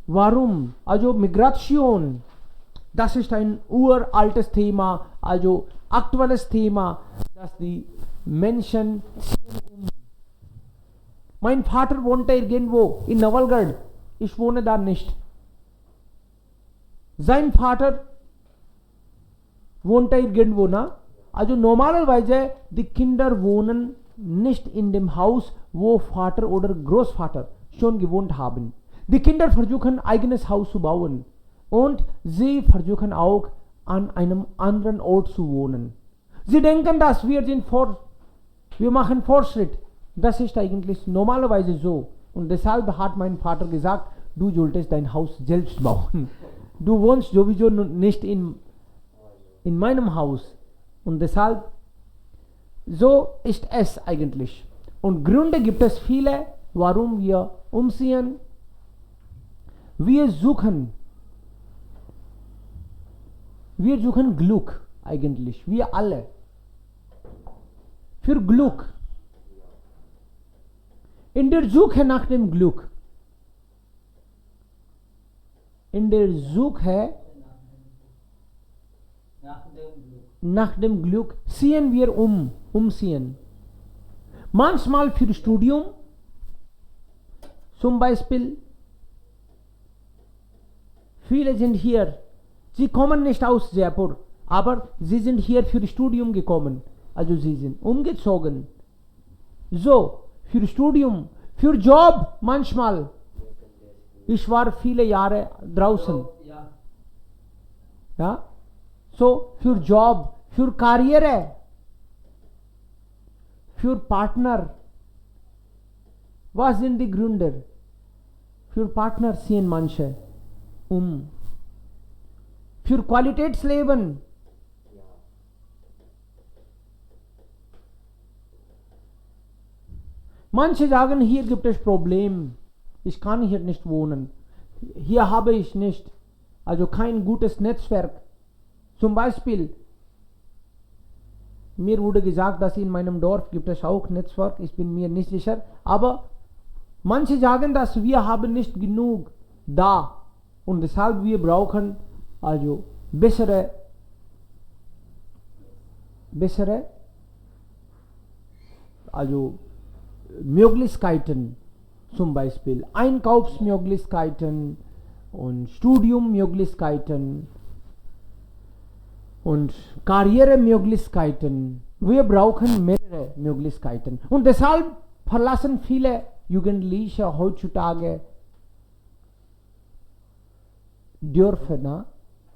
Warum? Also Migration, das ist ein uraltes Thema, also aktuelles Thema, dass die Menschen ziehen. Mein Vater wohnte irgendwo in Nawalgarh, ich wohne da nicht. Sein Vater wohnte irgendwo, na? Also normalerweise die Kinder wohnen nicht in dem Haus, wo Vater oder Großvater schon gewohnt haben. Die Kinder versuchen eigenes Haus zu bauen und sie versuchen auch an einem anderen Ort zu wohnen. Sie denken, dass wir machen Fortschritt. Das ist eigentlich normalerweise so. Und deshalb hat mein Vater gesagt, du solltest dein Haus selbst bauen. Du wohnst sowieso nicht in meinem Haus. Und deshalb, so ist es eigentlich. Und Gründe gibt es viele, warum wir umziehen. Wir suchen Glück eigentlich, wir alle. Für Glück. In der Suche nach dem Glück. In der Suche nach dem Glück ziehen wir umziehen. Manchmal für Studium, zum Beispiel, viele sind hier, sie kommen nicht aus Jaipur, aber sie sind hier für Studium gekommen, also sie sind umgezogen. So, für Studium, für Job manchmal. Ich war viele Jahre draußen. Ja? So, für Job, für Karriere, für Partner. Was sind die Gründe? Für Partner ziehen manche um. Für Qualitätsleben. Manche sagen, hier gibt es Probleme. Ich kann hier nicht wohnen. Hier habe ich nicht, also kein gutes Netzwerk. Zum Beispiel, mir wurde gesagt, dass in meinem Dorf gibt es auch Netzwerk. Ich bin mir nicht sicher. Aber manche sagen, dass wir haben nicht genug da. Und deshalb wir brauchen also bessere also Möglichkeiten, zum Beispiel Einkaufsmöglichkeiten und Studiummöglichkeiten und Karrieremöglichkeiten. Wir brauchen mehrere Möglichkeiten. Und deshalb verlassen viele Jugendliche heutzutage Dörfer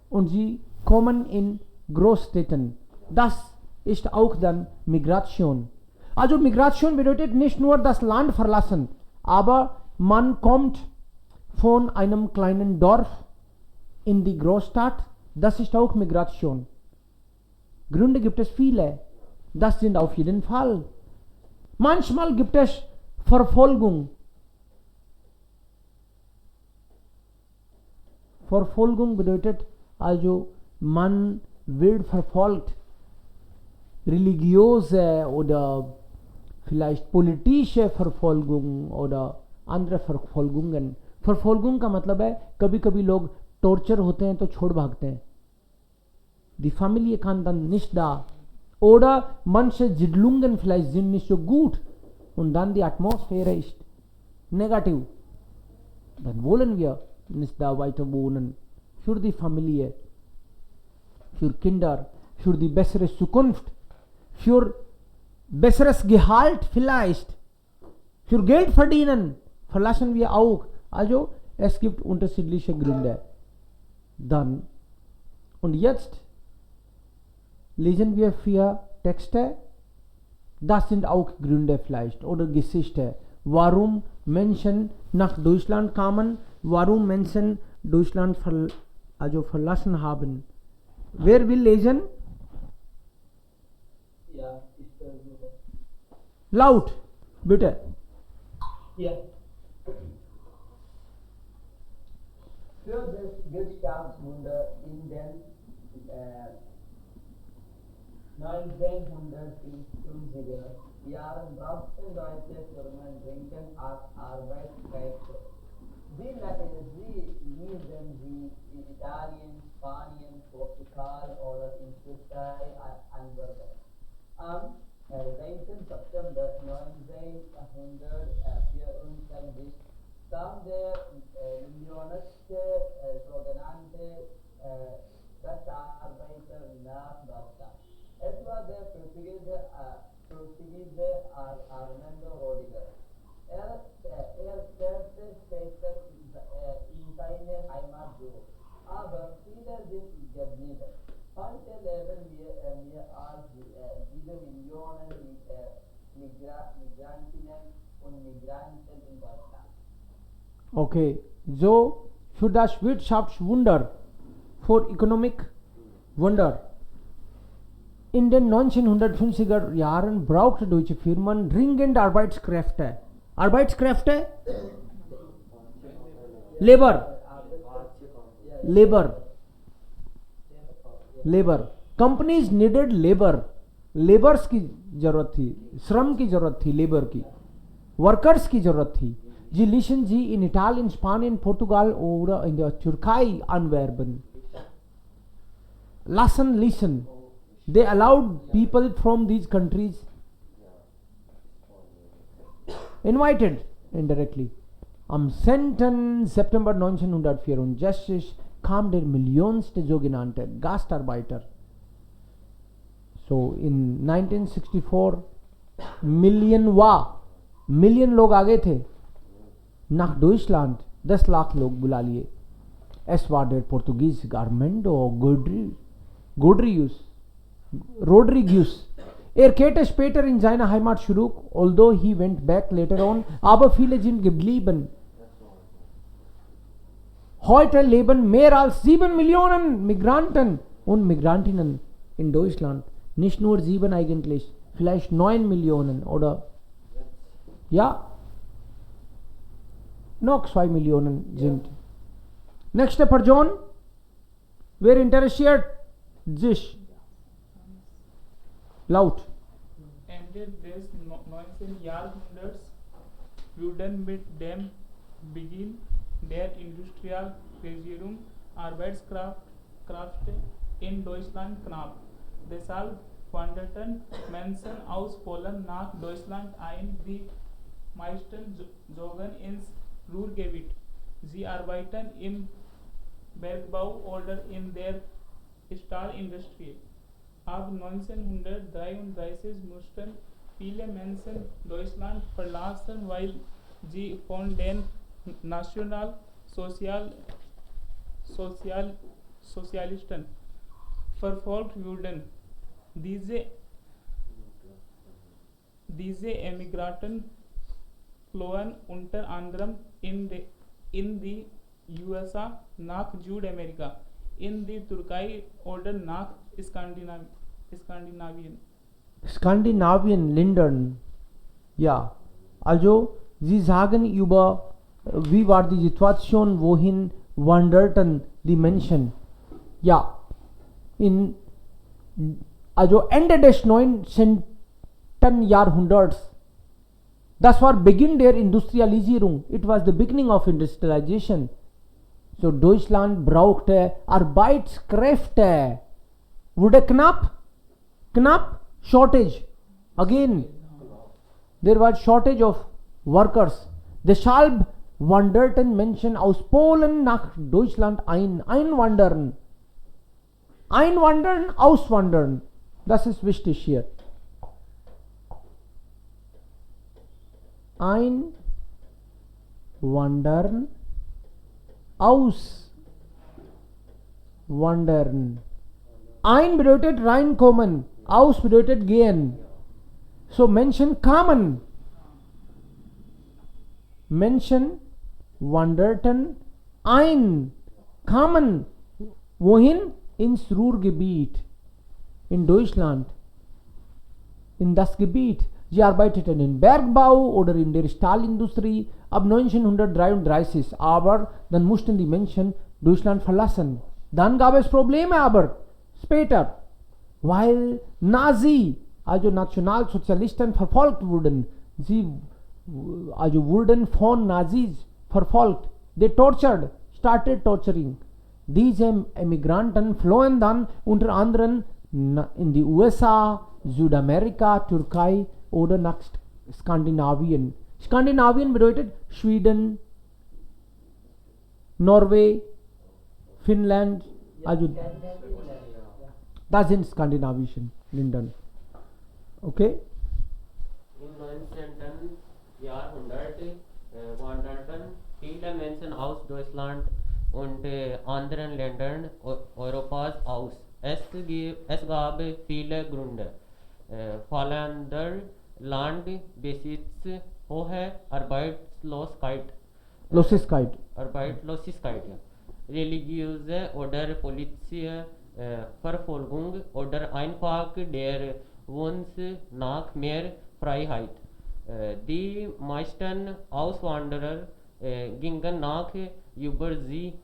und sie kommen in Großstädten. Das ist auch dann Migration. Also Migration bedeutet nicht nur das Land verlassen, aber man kommt von einem kleinen Dorf in die Großstadt. Das ist auch Migration. Gründe gibt es viele. Das sind auf jeden Fall. Manchmal gibt es Verfolgung. Verfolgung bedeutet also, man wird verfolgt. Religiöse oder vielleicht politische Verfolgung oder andere Verfolgungen. Verfolgung का मतलब है कभी कभी लोग torture होते हैं तो छोड़ भागते हैं. Die Familie kann dann nicht da. Oder manche Siedlungen vielleicht sind nicht so gut und dann die Atmosphäre ist negativ. Dann wollen wir nicht da weiter wohnen. Für die Familie, für Kinder, für die bessere Zukunft, für besseres Gehalt vielleicht, für Geld verdienen, verlassen wir auch. Also es gibt unterschiedliche Gründe. Dann, und jetzt lesen wir 4 Texte. Das sind auch Gründe vielleicht oder Geschichte, warum Menschen nach Deutschland kamen, warum Menschen Deutschland verlassen haben. Wer will lesen? Ja, Laut, bitte. Ja. Für das Wirtschaftswunder in den 1950er Jahren brauchten deutsche Firmen dringend Arbeitskräfte. Sie lesen sie in Italien, Spanien, Portugal oder in Türkei anwenden. Am 9. September 1924 kam der millionste sogenannte Gastarbeiter nach Deutschland. Es war der Portugiese Armando Rodiger. Er kehrte später in seine Heimat zurück, aber viele sind geblieben. Heute leben wir mehr als 7 Millionen Migrantinnen und Migranten in Deutschland. Okay, so für das Wirtschaftswunder, für Economic Wunder. In den 1950er Jahren brauchte deutsche Firmen dringend Arbeitskräfte. Arbeitskräfte? Labor. Companies needed labor. Laborers की जरूरत थी, श्रम की जरूरत थी, labour की, workers की जरूरत थी. Sie ließen sie in Italien, Spanien, Portugal oder in der Türkei anwerben. Listen. They allowed people from these countries, invited indirectly. Am 10. September 1964 kam der millionste sogenannte Gastarbeiter. So in 1964 million लोग आ गए थे. Nach Deutschland 10 lakh लोग बुला लिए. Es war der Portugiese Armando Rodrigues. Er kehrte später in seine Heimat zurück, although he went back later on, aber viele sind geblieben. Heute leben mehr als 7 Millionen Migranten und Migrantinnen in Deutschland. Nicht nur 7 eigentlich, vielleicht 9 Millionen oder ja, noch 2 Millionen sind. Nächste Person, wer interessiert sich? Laut. Ende des 19. Jahrhunderts wurden mit dem Beginn der Industrialisierung Arbeitskräfte in Deutschland knapp. Deshalb wanderten Menschen aus Polen nach Deutschland ein. Die meisten zogen ins Ruhrgebiet. Sie arbeiten im Bergbau oder in der Stahlindustrie. Ab 1933 mussten viele Menschen Deutschland verlassen, weil sie von den Nationalsozialisten verfolgt wurden. Diese Emigranten flohen unter anderem in die USA nach Südamerika, in die Türkei oder nach Skandinavien Ländern. Ja, also Sie sagen über, wie war die Situation, wohin wanderten die Menschen? Ja, also Ende des 19. Jahrhunderts, das war Beginn der Industrialisierung. It was the beginning of industrialization. So Deutschland brauchte Arbeitskräfte. Wurde knapp, shortage. Again, there was shortage of workers. Deshalb wanderten Menschen aus Polen nach Deutschland einwandern, auswandern. Das ist wichtig hier. Einwandern, auswandern. Ein bedeutet reinkommen, aus bedeutet gehen. So Menschen kamen. Menschen wanderten kamen. Wohin? Ins Ruhrgebiet. In Deutschland. In das Gebiet. Sie arbeiteten in Bergbau oder in der Stahlindustrie ab 1933, aber dann mussten die Menschen Deutschland verlassen. Dann gab es Probleme aber später, weil also Nationalsozialisten verfolgt wurden. Sie also wurden von Nazis verfolgt. They started torturing. These Emigranten flohen dann unter anderem in die USA, Südamerika, Türkei oder nach Skandinavien. Skandinavien bedeutet Schweden, Norway, Finnland, also das sind skandinavischen Ländern. Okay? Im 19. Jahrhundert wanderten viele Menschen aus Deutschland und anderen Ländern Europas aus. Es gab viele Gründe. Fallender Landbesitz, hohe Arbeitslosigkeit, ja. Religiöse oder politische Verfolgung oder einfach der Wunsch nach mehr Freiheit. Die meisten Auswanderer gingen nach Übersee,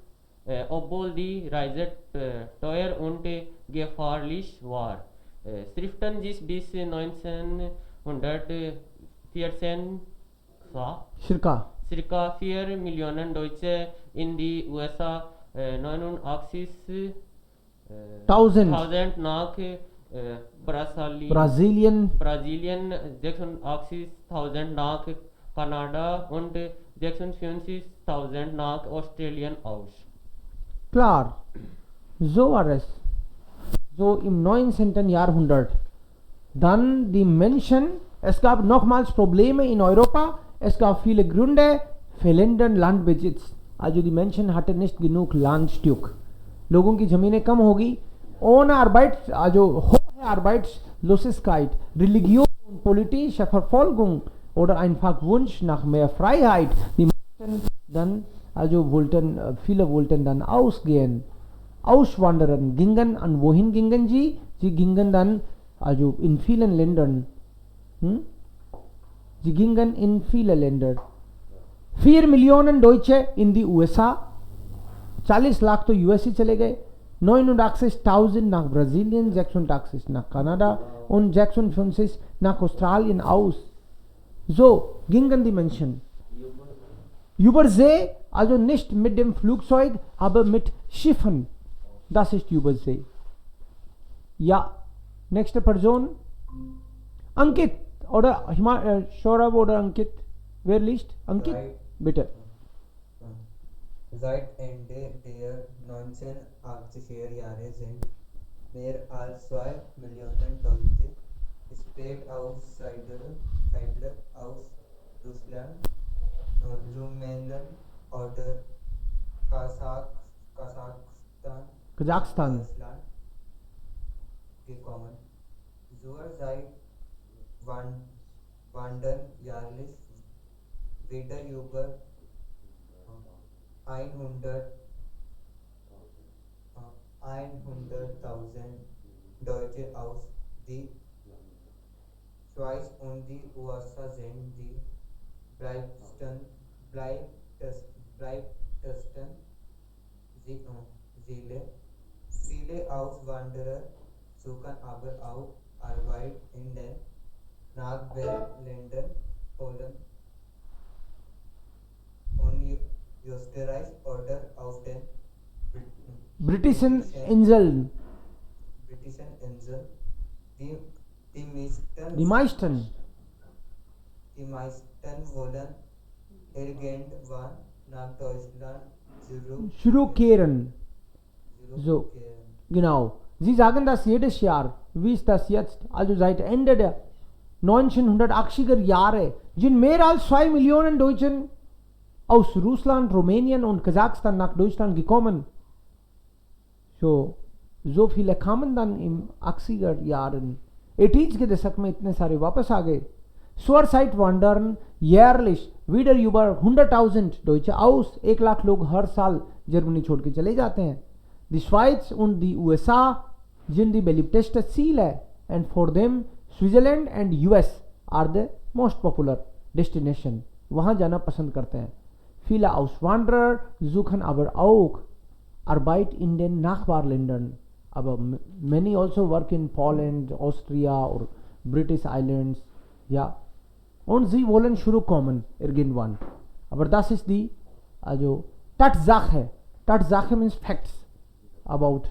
obwohl die Reise teuer und gefährlich war. Schriften bis 1914 circa 4 Millionen Deutsche in die USA, 89.000 nach Brasilien 86.000 nach Kanada und 56.000 nach Australien aus. Klar, so war es. So im 19. Jahrhundert. Dann die Menschen, es gab nochmals Probleme in Europa, es gab viele Gründe, fehlenden Landbesitz. Also die Menschen hatten nicht genug Landstück. लोगों की ज़मीनें कम होगी, ohne Arbeit, also hohe Arbeitslosigkeit, Religion, politische Verfolgung oder einfach Wunsch nach mehr Freiheit. Die Menschen dann, also viele wollten dann auswandern, gingen, an wohin gingen sie? Sie gingen dann, also in vielen Ländern. Sie gingen in viele Länder. 4 Millionen Deutsche in die USA, 40 lakh तो US ही चले गए, 89.000 nach Brasilien, 86 nach Kanada und 56 nach Australien aus. So gingen die Menschen. Über See, also nicht mit dem Flugzeug, aber mit Schiffen. Das ist Übersee. Ja, nächste Person. Ankit oder Shorav oder Ankit. Wer liest? Ankit, bitte. Seit Ende der 1980er Jahre sind mehr als 2 Millionen Deutsche sprechen Aussiedler aus Russland, Rumänien oder Kasachstan Deutschland gekommen. Zurzeit wandern jährlich wieder über 100.000 Deutsche aus die Schweiz und die USA sind die bleibesten Ziele. Viele Auswanderer suchen aber auch Arbeit in den Nachbarländern Polen und Österreich oder auf den britischen Inseln. Die meisten wollen irgendwann nach Deutschland zurückkehren. So, genau. Sie sagen das jedes Jahr. Wie ist das jetzt? Also seit Ende der 1980er Jahre sind mehr als 2 Millionen Deutschen aus Russland, Rumänien und Kasachstan nach Deutschland gekommen. So viele kamen dann im 80er Jahren. 80s के दशक में इतने सारे वापस आ गए. Zurzeit wandern jährlich wieder über 100.000 Deutsche aus. 1 lakh लोग हर साल Germany छोड़ के चले जाते हैं. Die Schweiz und die USA sind die beliebtesten Ziele, and for them Switzerland and US are the most popular destination. वहाँ जाना पसंद करते हैं. Viele Auswanderer suchen aber auch Arbeit in den Nachbarländern. Aber many also work in Poland, Austria or British Islands. Ja. Und sie wollen zurückkommen irgendwann. Aber das ist die also Tatsache. Tatsache means facts about.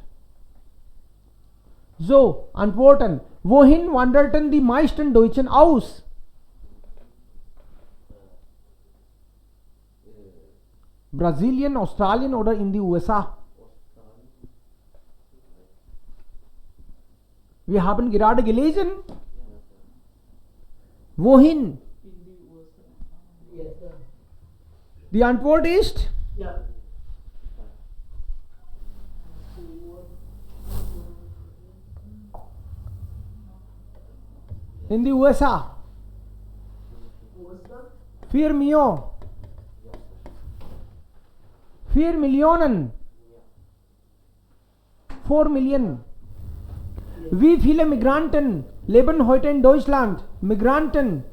So, antworten. Wohin wanderten die meisten Deutschen aus? Brasilien, Australien oder in die USA? Wir haben gerade gelesen. Wohin? Die Antwort ist in die USA. 4 Millionen. 4 Millionen. 4 Millionen. Wie viele Migranten leben heute in Deutschland? Migranten.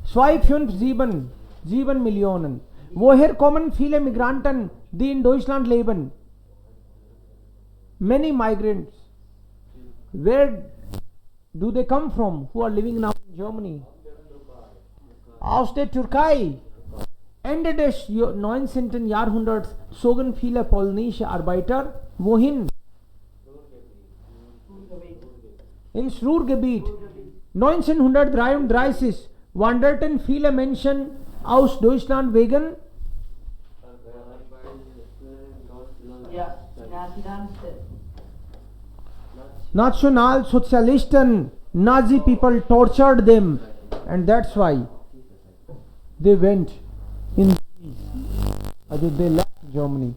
257. 7 Millionen. Woher kommen viele Migranten, die in Deutschland leben? Many migrants. Where do they come from? Who are living now in Germany? Aus der Türkei. Ende des 19. Jahrhunderts zogen viele polnische Arbeiter wohin? Ins Ruhrgebiet. 1933 wanderten viele Menschen aus Deutschland wegen Nationalsozialisten. Nazi people tortured them, and that's why they went in. They left Germany.